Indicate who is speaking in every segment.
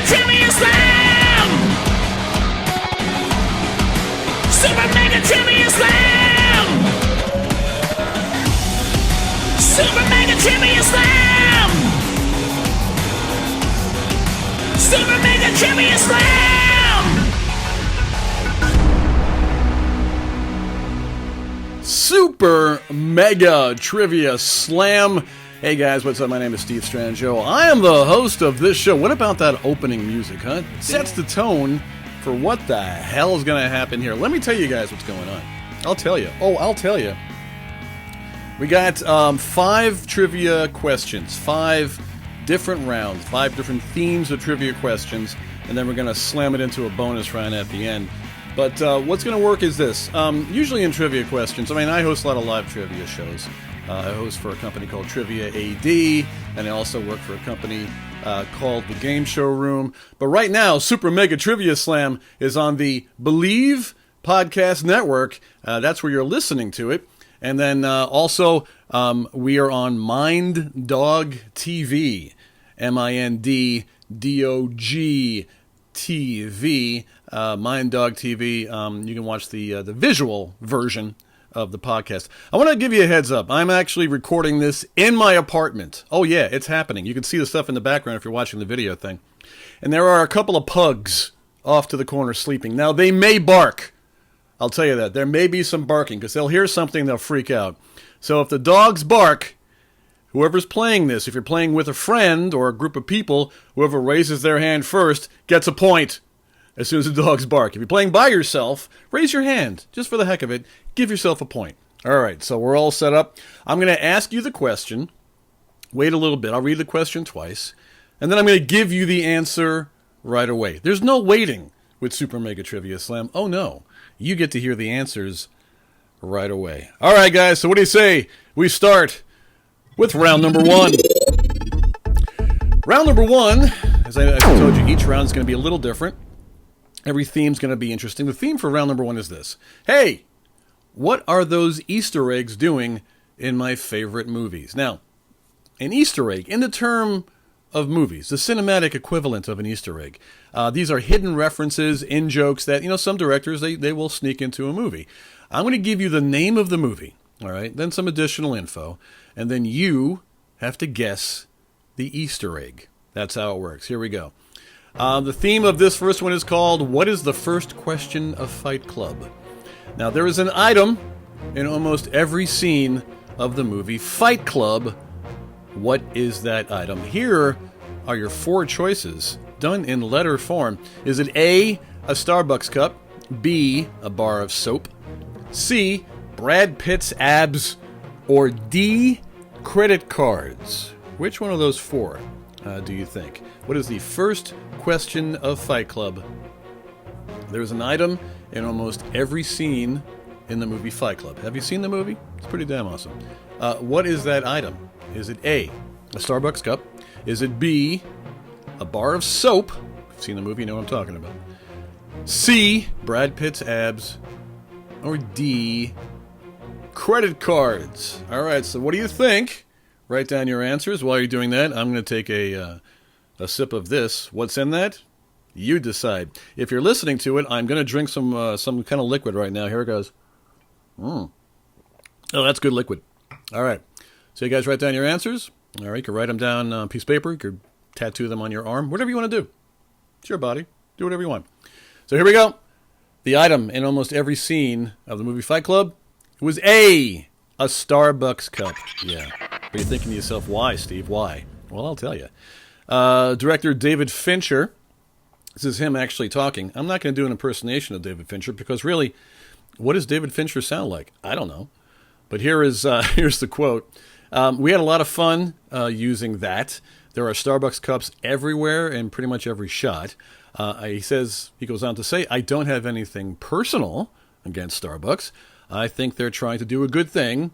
Speaker 1: SuperMegaTriviaSlam! SuperMegaTriviaSlam! SuperMegaTriviaSlam! SuperMegaTriviaSlam!
Speaker 2: Super Mega Trivia Slam. Hey guys, what's up? My name is Steve Strangio. I am the host of this show. What about that opening music, huh? It sets the tone for what the hell is going to happen here. Let me tell you guys what's going on. I'll tell you. We got 5 trivia questions, 5 different rounds, 5 different themes of trivia questions, and then we're going to slam it into a bonus round at the end. But what's going to work is this. Usually in trivia questions, I host a lot of live trivia shows. I host for a company called Trivia AD, and I also work for a company called The Game Show Room. But right now, Super Mega Trivia Slam is on the Believe Podcast Network. That's where you're listening to it. And then also, we are on Mind Dog TV, MINDDOG TV, Mind Dog TV. You can watch the visual version of the podcast. I want to give you a heads up. I'm actually recording this in my apartment. Oh yeah, it's happening. You can see the stuff in the background if you're watching the video thing. And there are a couple of pugs off to the corner sleeping. Now, they may bark. I'll tell you that. There may be some barking because they'll hear something, they'll freak out. So if the dogs bark, whoever's playing this, if you're playing with a friend or a group of people, whoever raises their hand first gets a point as soon as the dogs bark. If you're playing by yourself, raise your hand just for the heck of it. Give yourself a point. All right, so we're all set up. I'm going to ask you the question. Wait a little bit. I'll read the question twice. And then I'm going to give you the answer right away. There's no waiting with Super Mega Trivia Slam. Oh, no. You get to hear the answers right away. All right, guys, so what do you say? We start with round number 1. Round number 1, as I told you, each round is going to be a little different. Every theme's going to be interesting. The theme for round number 1 is this. Hey, what are those Easter eggs doing in my favorite movies? Now, an Easter egg, in the term of movies, the cinematic equivalent of an Easter egg. These are hidden references, in-jokes that, some directors, they will sneak into a movie. I'm going to give you the name of the movie, all right, then some additional info, and then you have to guess the Easter egg. That's how it works. Here we go. The theme of this first one is called, What is the First Question of Fight Club? Now, there is an item in almost every scene of the movie Fight Club. What is that item? Here are your 4 choices, done in letter form. Is it A, a Starbucks cup, B, a bar of soap, C, Brad Pitt's abs, or D, credit cards? Which one of those 4 do you think? What is the first question of Fight Club? There's an item in almost every scene in the movie Fight Club. Have you seen the movie? It's pretty damn awesome. What is that item? Is it A, a Starbucks cup? Is it B, a bar of soap? If you've seen the movie, you know what I'm talking about. C, Brad Pitt's abs. Or D, credit cards. All right, so what do you think? Write down your answers. While you're doing that, I'm going to take a sip of this. What's in that? You decide. If you're listening to it, I'm going to drink some kind of liquid right now. Here it goes. Oh, that's good liquid. All right. So you guys write down your answers. All right, you can write them down on a piece of paper. You could tattoo them on your arm. Whatever you want to do. It's your body. Do whatever you want. So here we go. The item in almost every scene of the movie Fight Club was A, a Starbucks cup. Yeah. But you're thinking to yourself, why, Steve? Why? Well, I'll tell you. Director David Fincher. This is him actually talking. I'm not going to do an impersonation of David Fincher because really, what does David Fincher sound like? I don't know. But here's the quote. We had a lot of fun using that. There are Starbucks cups everywhere in pretty much every shot. He goes on to say, I don't have anything personal against Starbucks. I think they're trying to do a good thing.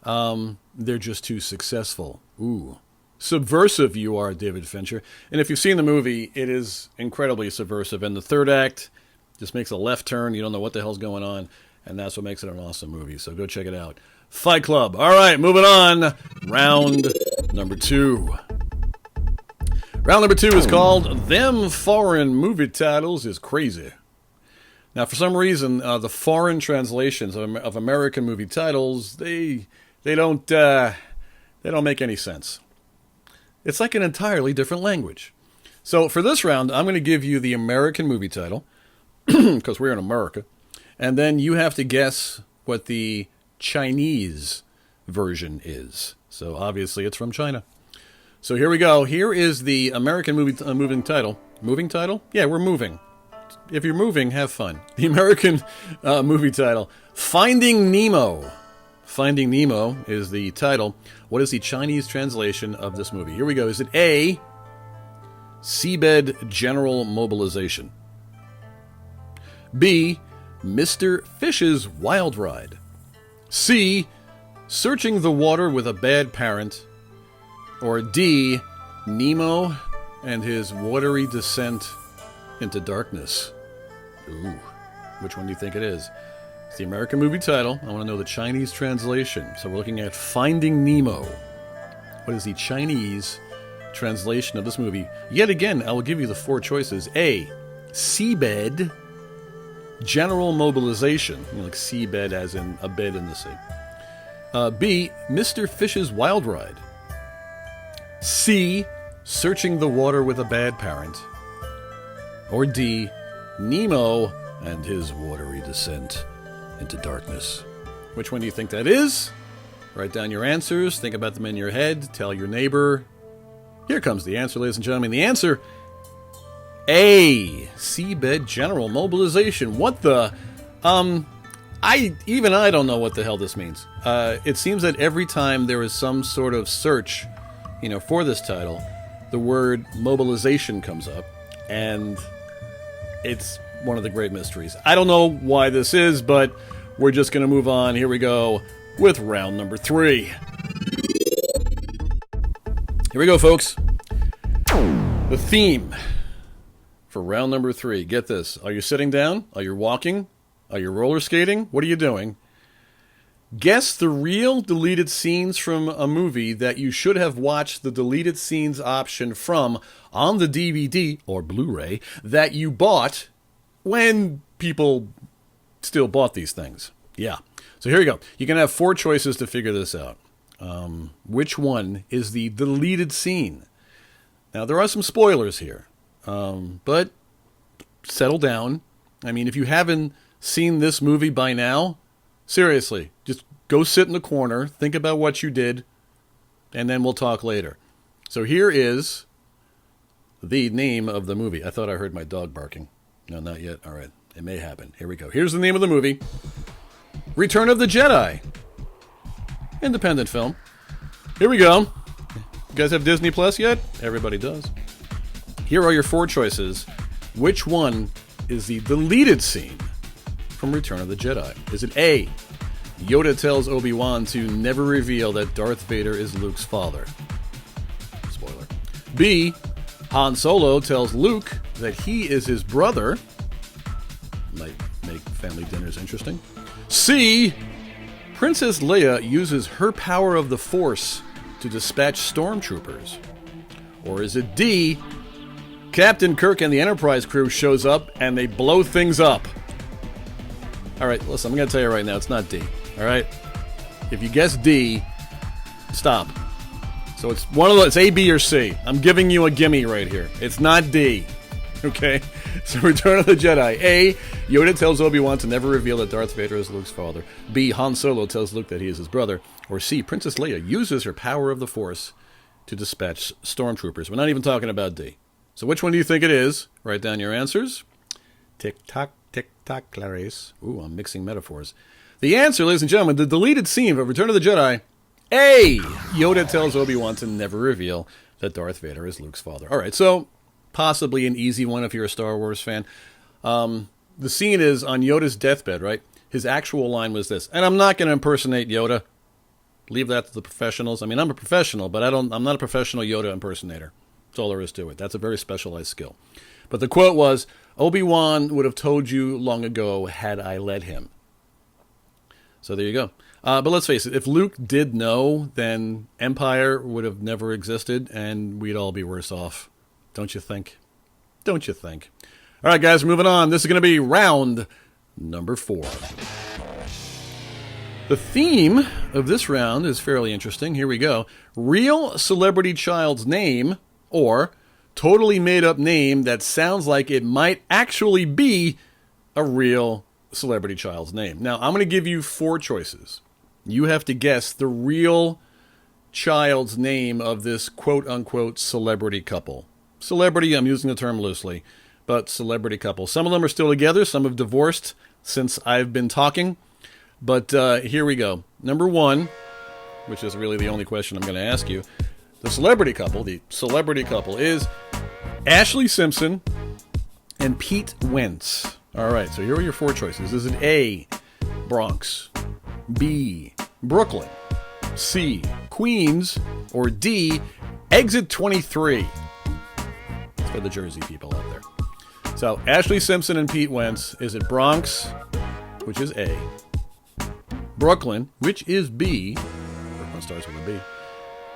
Speaker 2: They're just too successful. Ooh. Subversive you are, David Fincher. And if you've seen the movie, it is incredibly subversive. And the third act just makes a left turn. You don't know what the hell's going on. And that's what makes it an awesome movie. So go check it out. Fight Club. All right, moving on. Round number 2. Round number 2 is called Them Foreign Movie Titles is Crazy. Now, for some reason, the foreign translations of American movie titles, they don't make any sense. It's like an entirely different language. So for this round, I'm going to give you the American movie title, because we're in America, and then you have to guess what the Chinese version is. So obviously it's from China. So here we go. Here is the American moving title. Moving title? Yeah, we're moving. If you're moving, have fun. The American movie title, Finding Nemo. Finding Nemo is the title. What is the Chinese translation of this movie? Here we go. Is it A, Seabed General Mobilization? B, Mr. Fish's Wild Ride? C, Searching the Water with a Bad Parent? Or D, Nemo and his watery descent into darkness? Ooh, which one do you think it is? It's the American movie title. I want to know the Chinese translation. So we're looking at Finding Nemo. What is the Chinese translation of this movie? Yet again, I will give you the 4 choices. A, Seabed General Mobilization. You know, like seabed as in a bed in the sea. B, Mr. Fish's Wild Ride. C, Searching the Water with a Bad Parent. Or D, Nemo and his watery descent into darkness. Which one do you think that is? Write down your answers, think about them in your head, tell your neighbor. Here comes the answer, ladies and gentlemen. The answer, A, Seabed General Mobilization. What the? I don't know what the hell this means. It seems that every time there is some sort of search, for this title, the word mobilization comes up, and it's one of the great mysteries. I don't know why this is, but we're just going to move on. Here we go with round number 3. Here we go, folks. The theme for round number 3. Get this. Are you sitting down? Are you walking? Are you roller skating? What are you doing? Guess the real deleted scenes from a movie that you should have watched the deleted scenes option from on the DVD or Blu-ray that you bought when people still bought these things. Yeah. So here you go. You can have 4 choices to figure this out. Which one is the deleted scene? Now, there are some spoilers here, but settle down. I mean, if you haven't seen this movie by now, seriously, just go sit in the corner, think about what you did, and then we'll talk later. So here is the name of the movie. I thought I heard my dog barking. No, not yet. All right. It may happen. Here we go. Here's the name of the movie. Return of the Jedi. Independent film. Here we go. You guys have Disney Plus yet? Everybody does. Here are your 4 choices. Which one is the deleted scene from Return of the Jedi? Is it A, Yoda tells Obi-Wan to never reveal that Darth Vader is Luke's father? Spoiler. B, Han Solo tells Luke that he is his brother. Might make family dinners interesting. C, Princess Leia uses her power of the Force to dispatch stormtroopers. Or is it D, Captain Kirk and the Enterprise crew shows up and they blow things up? All right, listen, I'm going to tell you right now, it's not D. All right? If you guess D, stop. So it's one of those, it's A, B, or C. I'm giving you a gimme right here. It's not D. Okay? So Return of the Jedi. A, Yoda tells Obi-Wan to never reveal that Darth Vader is Luke's father. B, Han Solo tells Luke that he is his brother. Or C, Princess Leia uses her power of the Force to dispatch stormtroopers. We're not even talking about D. So which one do you think it is? Write down your answers. Tick-tock, tick-tock, Clarice. Ooh, I'm mixing metaphors. The answer, ladies and gentlemen, the deleted scene of Return of the Jedi. A, Yoda tells Obi-Wan to never reveal that Darth Vader is Luke's father. All right, so possibly an easy one if you're a Star Wars fan. The scene is on Yoda's deathbed, right? His actual line was this, and I'm not going to impersonate Yoda. Leave that to the professionals. I mean, I'm a professional, but I'm not a professional Yoda impersonator. That's all there is to it. That's a very specialized skill. But the quote was, Obi-Wan would have told you long ago had I let him. So there you go. But let's face it, if Luke did know, then Empire would have never existed, and we'd all be worse off Don't you think? Don't you think? All right, guys, moving on. This is going to be round number 4. The theme of this round is fairly interesting. Here we go. Real celebrity child's name or totally made-up name that sounds like it might actually be a real celebrity child's name. Now, I'm going to give you 4 choices. You have to guess the real child's name of this quote-unquote celebrity couple. Celebrity, I'm using the term loosely, but celebrity couple. Some of them are still together. Some have divorced since I've been talking. But here we go. Number 1, which is really the only question I'm going to ask you. The celebrity couple is Ashley Simpson and Pete Wentz. All right, so here are your 4 choices. Is it A, Bronx, B, Brooklyn, C, Queens, or D, Exit 23? It's for the Jersey people out there. So, Ashley Simpson and Pete Wentz. Is it Bronx, which is A, Brooklyn, which is B, Brooklyn starts with a B,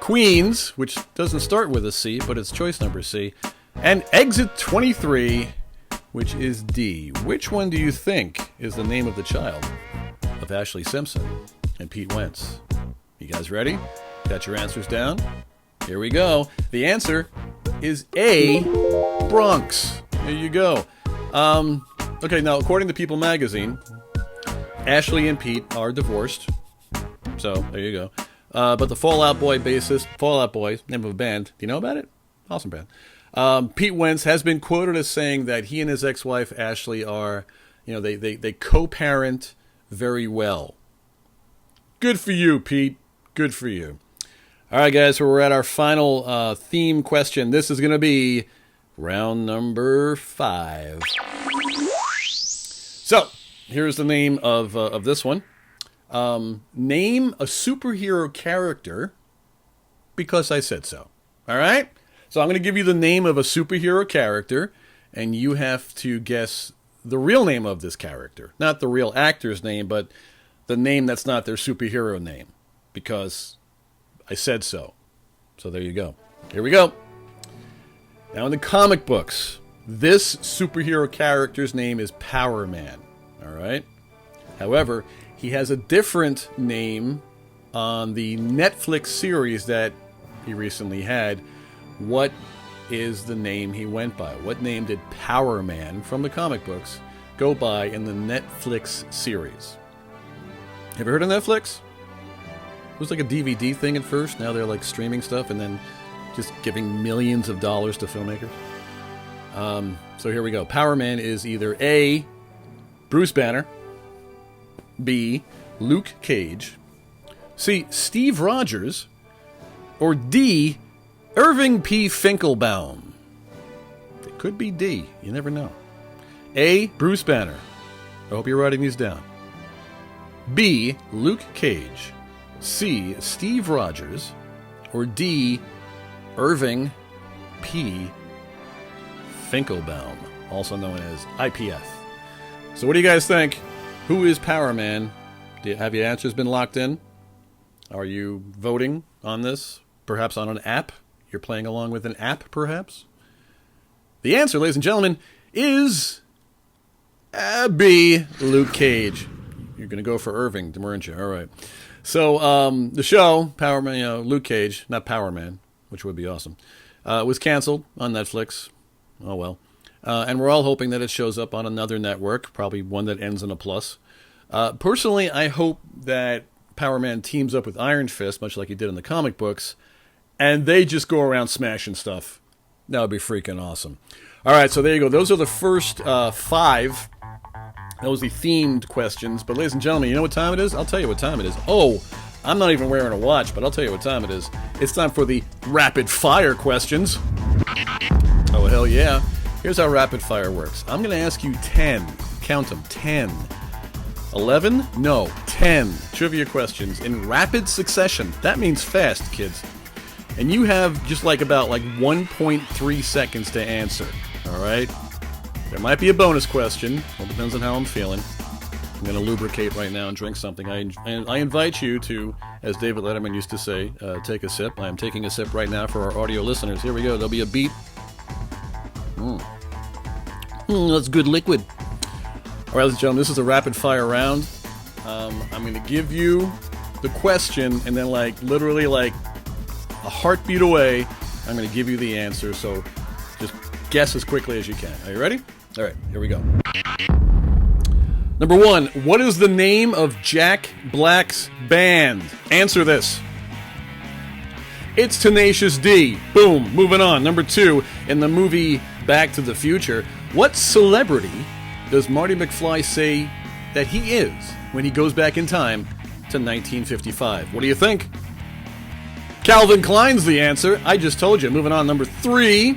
Speaker 2: Queens, which doesn't start with a C, but it's choice number C, and Exit 23, which is D. Which one do you think is the name of the child of Ashley Simpson and Pete Wentz? You guys ready? Got your answers down? Here we go. The answer is A, Bronx. There you go. Okay, now according to People magazine, Ashley and Pete are divorced. So, there you go. But the Fall Out Boy bassist, Fall Out Boy, name of a band, do you know about it? Awesome band. Pete Wentz has been quoted as saying that he and his ex-wife Ashley are, they co-parent very well. Good for you, Pete. Good for you. All right, guys, so we're at our final theme question. This is going to be round number 5. So, here's the name of this one. Name a superhero character because I said so. All right? So I'm going to give you the name of a superhero character, and you have to guess the real name of this character. Not the real actor's name, but the name that's not their superhero name, because I said so. So there you go. Here we go. Now in the comic books, this superhero character's name is Power Man. All right? However, he has a different name on the Netflix series that he recently had. What is the name he went by? What name did Power Man from the comic books go by in the Netflix series? Have you heard of Netflix? It was like a DVD thing at first. Now they're like streaming stuff and then just giving millions of dollars to filmmakers. So here we go. Power Man is either A, Bruce Banner, B, Luke Cage, C, Steve Rogers, or D, Irving P. Finkelbaum. It could be D. You never know. A, Bruce Banner. I hope you're writing these down. B, Luke Cage. C, Steve Rogers. Or D, Irving P. Finkelbaum, also known as IPF. So what do you guys think? Who is Power Man? Have your answers been locked in? Are you voting on this? Perhaps on an app? You're playing along with an app, perhaps? The answer, ladies and gentlemen, is B, Luke Cage. You're going to go for Irving, weren't you? All right. So the show, Power Man, Luke Cage, not Power Man, which would be awesome, was canceled on Netflix. Oh, well. And we're all hoping that it shows up on another network, probably one that ends in a plus. Personally, I hope that Power Man teams up with Iron Fist, much like he did in the comic books, and they just go around smashing stuff. That would be freaking awesome. All right, so there you go. Those are the first 5. Those are the themed questions. But ladies and gentlemen, you know what time it is? I'll tell you what time it is. Oh, I'm not even wearing a watch, but I'll tell you what time it is. It's time for the rapid fire questions. Oh, hell yeah. Here's how rapid fire works. I'm going to ask you 10. Count them. 10. 11? No, 10 trivia questions in rapid succession. That means fast, kids. And you have just about 1.3 seconds to answer. All right? There might be a bonus question. Well, depends on how I'm feeling. I'm going to lubricate right now and drink something. I invite you to, as David Letterman used to say, take a sip. I am taking a sip right now for our audio listeners. Here we go. There'll be a beep. That's good liquid. All right, ladies and gentlemen, this is a rapid fire round. I'm going to give you the question, and then literally a heartbeat away, I'm going to give you the answer. So just guess as quickly as you can. Are you ready? All right, here we go. Number 1, what is the name of Jack Black's band? Answer this. It's Tenacious D. Boom. Moving on. Number 2, in the movie Back to the Future, what celebrity does Marty McFly say that he is when he goes back in time to 1955? What do you think? Calvin Klein's the answer. I just told you. Moving on. Number 3,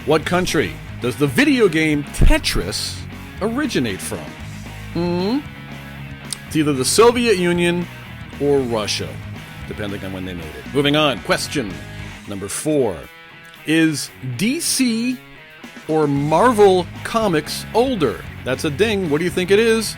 Speaker 2: what country does the video game Tetris originate from? It's either the Soviet Union or Russia, depending on when they made it. Moving on. Question number 4. Is DC or Marvel Comics older? That's a ding. What do you think it is?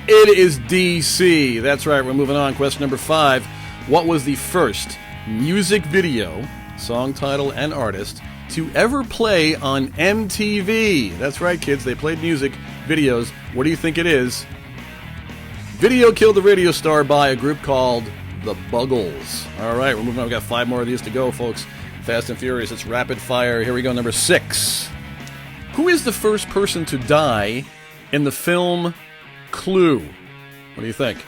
Speaker 2: It is DC. That's right. We're moving on. Question number 5. What was the first music video, song title, and artist to ever play on MTV? That's right, kids. They played music videos. What do you think it is? Video Killed the Radio Star by a group called The Buggles. All right, we're moving on. We've got 5 more of these to go, folks. Fast and Furious. It's rapid fire. Here we go. Number 6. Who is the first person to die in the film Clue? What do you think?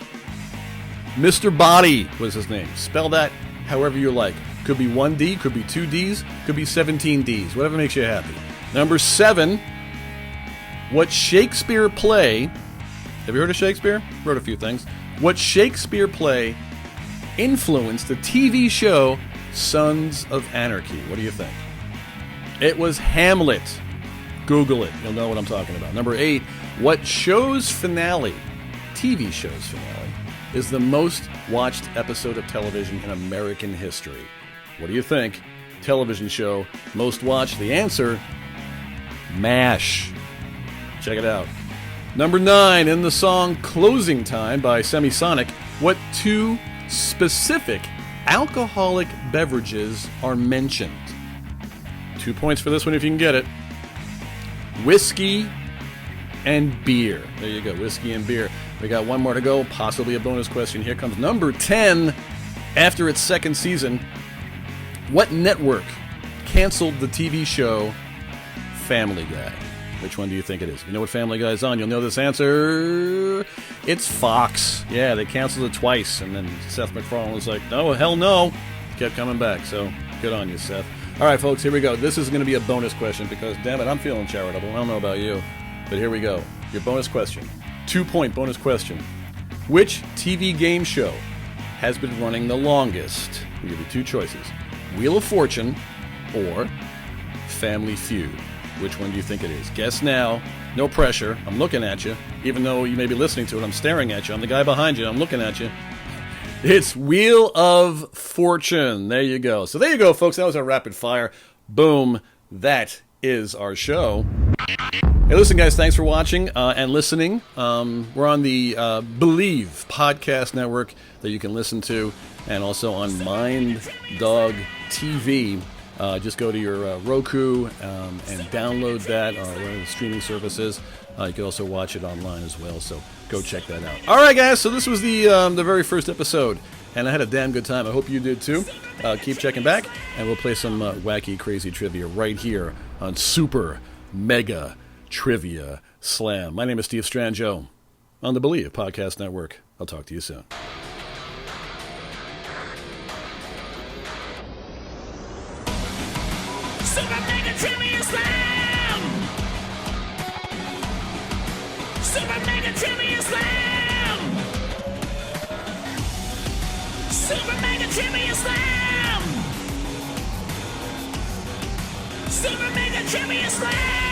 Speaker 2: Mr. Body was his name. Spell that however you like. Could be 1 D, could be 2 Ds, could be 17 Ds. Whatever makes you happy. Number 7. What Shakespeare play... Have you heard of Shakespeare? Wrote a few things. What Shakespeare play influenced the TV show Sons of Anarchy? What do you think? It was Hamlet. Google it. You'll know what I'm talking about. Number 8. What show's finale, TV show's finale, is the most watched episode of television in American history? What do you think? Television show most watched. The answer, MASH. Check it out. Number 9, in the song Closing Time by Semisonic, what 2 specific alcoholic beverages are mentioned? 2 points for this one if you can get it. Whiskey and beer. There you go, whiskey and beer. We got 1 more to go, possibly a bonus question. Here comes number 10. After its 2nd season, what network canceled the TV show Family Guy? Which one do you think it is? If you know what Family Guy is on, you'll know this answer. It's Fox. Yeah, they canceled it twice, and then Seth MacFarlane was like, no, hell no. Kept coming back, so good on you, Seth. All right, folks, here we go. This is going to be a bonus question because, damn it, I'm feeling charitable. I don't know about you, but here we go. Your bonus question. 2-point bonus question. Which TV game show has been running the longest? We'll give you 2 choices. Wheel of Fortune or Family Feud. Which one do you think it is? Guess now. No pressure. I'm looking at you. Even though you may be listening to it, I'm staring at you. I'm the guy behind you. I'm looking at you. It's Wheel of Fortune. There you go. So there you go, folks. That was our rapid fire. Boom. That is our show. Hey, listen, guys. Thanks for watching and listening. We're on the Believe podcast network that you can listen to, and also on Mind Dog TV. Just go to your Roku and download that or one of the streaming services. You can also watch it online as well, so go check that out. All right, guys, so this was the very first episode, and I had a damn good time. I hope you did too. Keep checking back, and we'll play some wacky, crazy trivia right here on Super Mega Trivia Slam. My name is Steve Strangeau on the Believe Podcast Network. I'll talk to you soon.
Speaker 1: SuperMegaTriviaSlam! SuperMegaTriviaSlam! SuperMegaTriviaSlam! SuperMegaTriviaSlam!